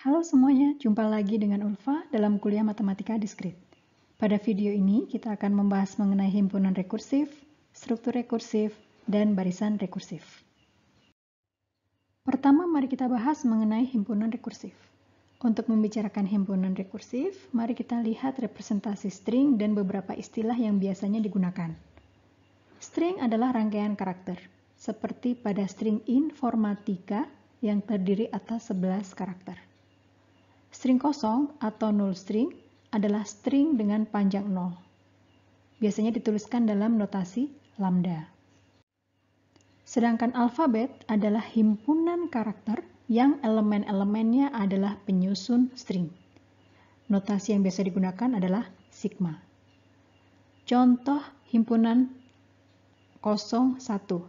Halo semuanya, jumpa lagi dengan Ulfa dalam kuliah Matematika Diskrit. Pada video ini, kita akan membahas mengenai himpunan rekursif, struktur rekursif, dan barisan rekursif. Pertama, mari kita bahas mengenai himpunan rekursif. Untuk membicarakan himpunan rekursif, mari kita lihat representasi string dan beberapa istilah yang biasanya digunakan. String adalah rangkaian karakter, seperti pada string informatika yang terdiri atas 11 karakter. String kosong atau null string adalah string dengan panjang 0. Biasanya dituliskan dalam notasi lambda. Sedangkan alfabet adalah himpunan karakter yang elemen-elemennya adalah penyusun string. Notasi yang biasa digunakan adalah sigma. Contoh himpunan 01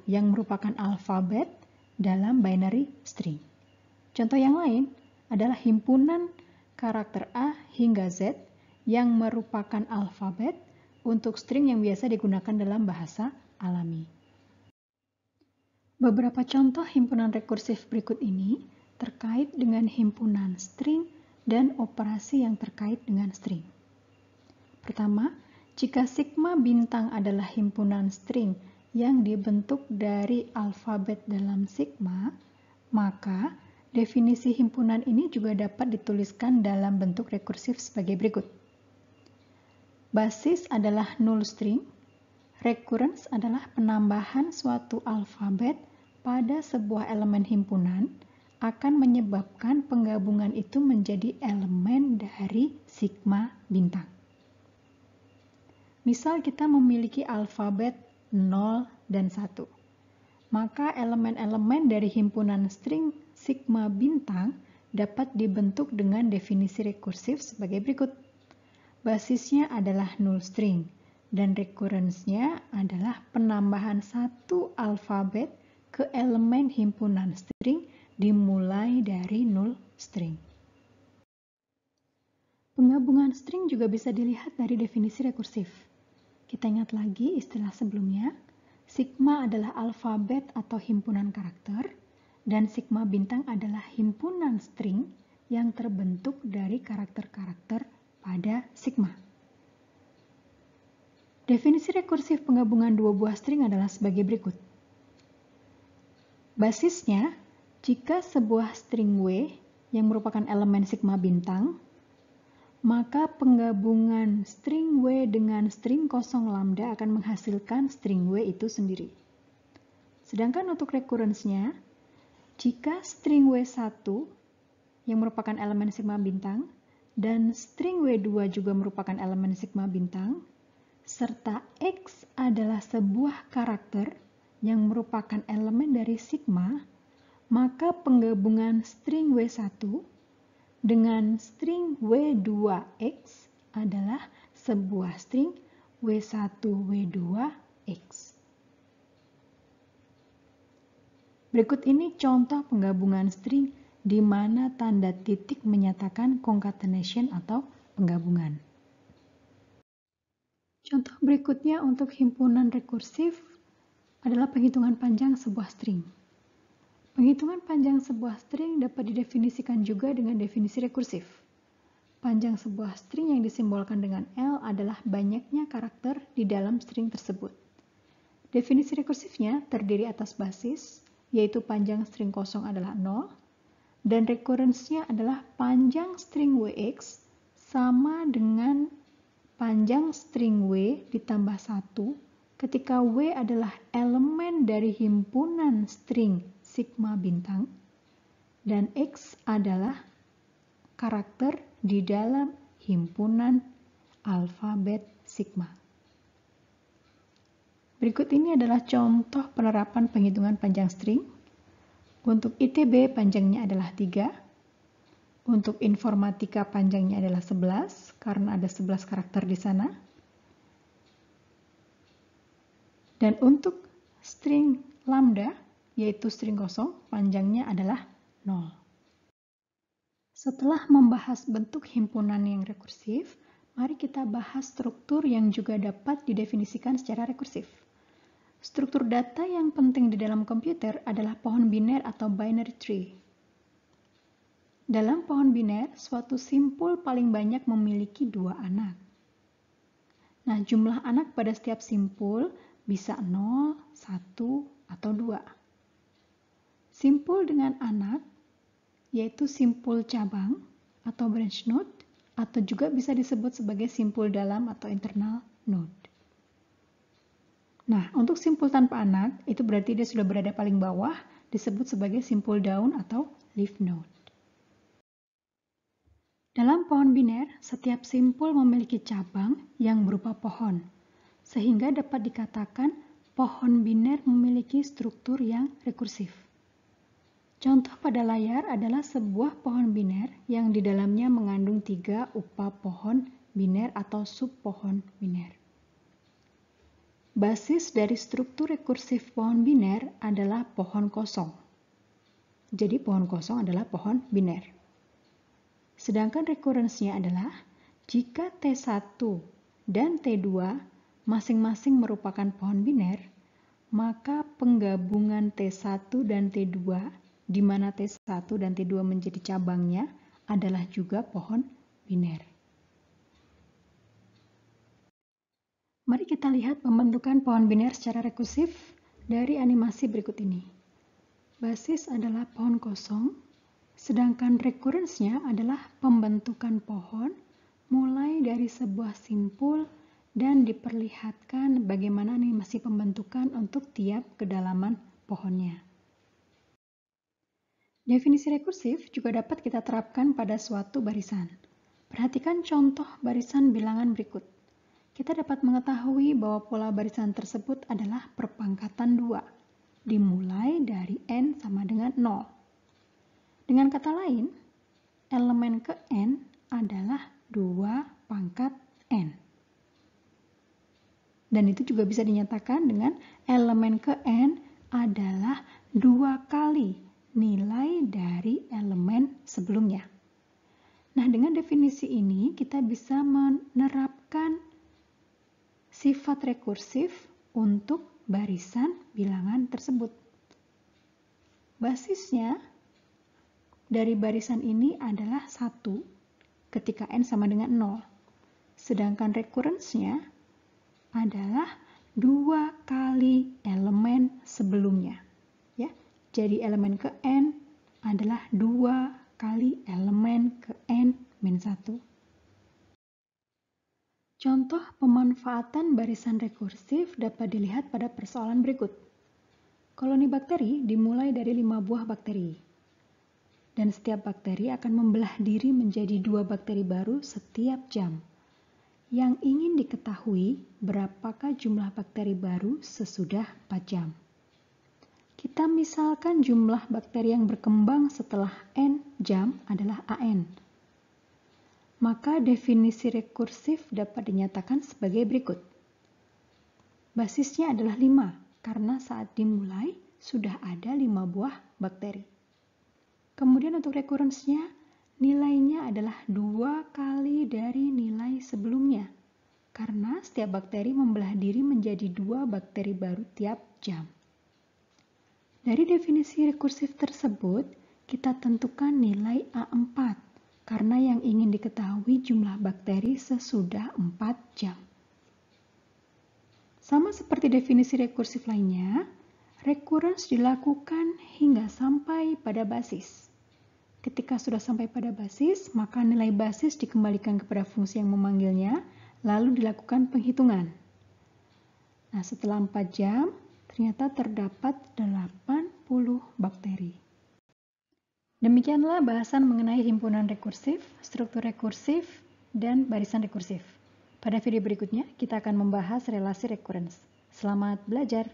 yang merupakan alfabet dalam binary string. Contoh yang lain adalah himpunan karakter A hingga Z yang merupakan alfabet untuk string yang biasa digunakan dalam bahasa alami. Beberapa contoh himpunan rekursif berikut ini terkait dengan himpunan string dan operasi yang terkait dengan string. Pertama, jika sigma bintang adalah himpunan string yang dibentuk dari alfabet dalam sigma, maka definisi himpunan ini juga dapat dituliskan dalam bentuk rekursif sebagai berikut. Basis adalah null string. Recurrence adalah penambahan suatu alfabet pada sebuah elemen himpunan akan menyebabkan penggabungan itu menjadi elemen dari sigma bintang. Misal kita memiliki alfabet 0 dan 1. Maka elemen-elemen dari himpunan string sigma bintang dapat dibentuk dengan definisi rekursif sebagai berikut. Basisnya adalah null string dan recurrence-nya adalah penambahan satu alfabet ke elemen himpunan string dimulai dari null string. Penggabungan string juga bisa dilihat dari definisi rekursif. Kita ingat lagi istilah sebelumnya, sigma adalah alfabet atau himpunan karakter, dan sigma bintang adalah himpunan string yang terbentuk dari karakter-karakter pada sigma. Definisi rekursif penggabungan dua buah string adalah sebagai berikut. Basisnya, jika sebuah string W yang merupakan elemen sigma bintang, maka penggabungan string W dengan string kosong lambda akan menghasilkan string W itu sendiri. Sedangkan untuk recurrence-nya, jika string W1 yang merupakan elemen sigma bintang dan string W2 juga merupakan elemen sigma bintang, serta X adalah sebuah karakter yang merupakan elemen dari sigma, maka penggabungan string W1 dengan string W2X adalah sebuah string W1W2X. Berikut ini contoh penggabungan string di mana tanda titik menyatakan concatenation atau penggabungan. Contoh berikutnya untuk himpunan rekursif adalah penghitungan panjang sebuah string. Penghitungan panjang sebuah string dapat didefinisikan juga dengan definisi rekursif. Panjang sebuah string yang disimbolkan dengan L adalah banyaknya karakter di dalam string tersebut. Definisi rekursifnya terdiri atas basis, yaitu panjang string kosong adalah 0, dan recurrence-nya adalah panjang string Wx sama dengan panjang string W ditambah 1 ketika W adalah elemen dari himpunan string sigma bintang, dan X adalah karakter di dalam himpunan alfabet sigma. Berikut ini adalah contoh penerapan penghitungan panjang string. Untuk ITB panjangnya adalah 3. Untuk informatika panjangnya adalah 11, karena ada 11 karakter di sana. Dan untuk string lambda, yaitu string kosong, panjangnya adalah 0. Setelah membahas bentuk himpunan yang rekursif, mari kita bahas struktur yang juga dapat didefinisikan secara rekursif. Struktur data yang penting di dalam komputer adalah pohon biner atau binary tree. Dalam pohon biner, suatu simpul paling banyak memiliki 2 anak. Nah, jumlah anak pada setiap simpul bisa 0, 1, atau 2. Simpul dengan anak yaitu simpul cabang atau branch node, atau juga bisa disebut sebagai simpul dalam atau internal node. Nah, untuk simpul tanpa anak, itu berarti dia sudah berada paling bawah, disebut sebagai simpul daun atau leaf node. Dalam pohon biner, setiap simpul memiliki cabang yang berupa pohon, sehingga dapat dikatakan pohon biner memiliki struktur yang rekursif. Contoh pada layar adalah sebuah pohon biner yang di dalamnya mengandung 3 upa pohon biner atau subpohon biner. Basis dari struktur rekursif pohon biner adalah pohon kosong. Jadi pohon kosong adalah pohon biner. Sedangkan rekurensnya adalah jika T1 dan T2 masing-masing merupakan pohon biner, maka penggabungan T1 dan T2 di mana T1 dan T2 menjadi cabangnya adalah juga pohon biner. Mari kita lihat pembentukan pohon biner secara rekursif dari animasi berikut ini. Basis adalah pohon kosong, sedangkan rekurensnya adalah pembentukan pohon mulai dari sebuah simpul dan diperlihatkan bagaimana animasi pembentukan untuk tiap kedalaman pohonnya. Definisi rekursif juga dapat kita terapkan pada suatu barisan. Perhatikan contoh barisan bilangan berikut. Kita dapat mengetahui bahwa pola barisan tersebut adalah perpangkatan 2, dimulai dari n sama dengan 0. Dengan kata lain, elemen ke n adalah 2 pangkat n. Dan itu juga bisa dinyatakan dengan elemen ke n adalah 2 kali nilai dari elemen sebelumnya. Nah, dengan definisi ini kita bisa menerapkan sifat rekursif untuk barisan bilangan tersebut. Basisnya dari barisan ini adalah 1 ketika n sama dengan 0. Sedangkan rekurensnya adalah 2 kali elemen sebelumnya. Ya, jadi elemen ke n adalah 2 kali elemen ke n-1. Contoh pemanfaatan barisan rekursif dapat dilihat pada persoalan berikut. Koloni bakteri dimulai dari 5 buah bakteri. Dan setiap bakteri akan membelah diri menjadi 2 bakteri baru setiap jam. Yang ingin diketahui berapakah jumlah bakteri baru sesudah 4 jam. Kita misalkan jumlah bakteri yang berkembang setelah n jam adalah AN. Maka definisi rekursif dapat dinyatakan sebagai berikut. Basisnya adalah 5, karena saat dimulai sudah ada 5 buah bakteri. Kemudian untuk rekurensnya, nilainya adalah 2 kali dari nilai sebelumnya, karena setiap bakteri membelah diri menjadi 2 bakteri baru tiap jam. Dari definisi rekursif tersebut, kita tentukan nilai A4, karena yang ingin diketahui jumlah bakteri sesudah 4 jam. Sama seperti definisi rekursif lainnya, rekurens dilakukan hingga sampai pada basis. Ketika sudah sampai pada basis, maka nilai basis dikembalikan kepada fungsi yang memanggilnya, lalu dilakukan penghitungan. Nah, setelah 4 jam, ternyata terdapat 80 bakteri. Demikianlah bahasan mengenai himpunan rekursif, struktur rekursif, dan barisan rekursif. Pada video berikutnya, kita akan membahas relasi rekurens. Selamat belajar!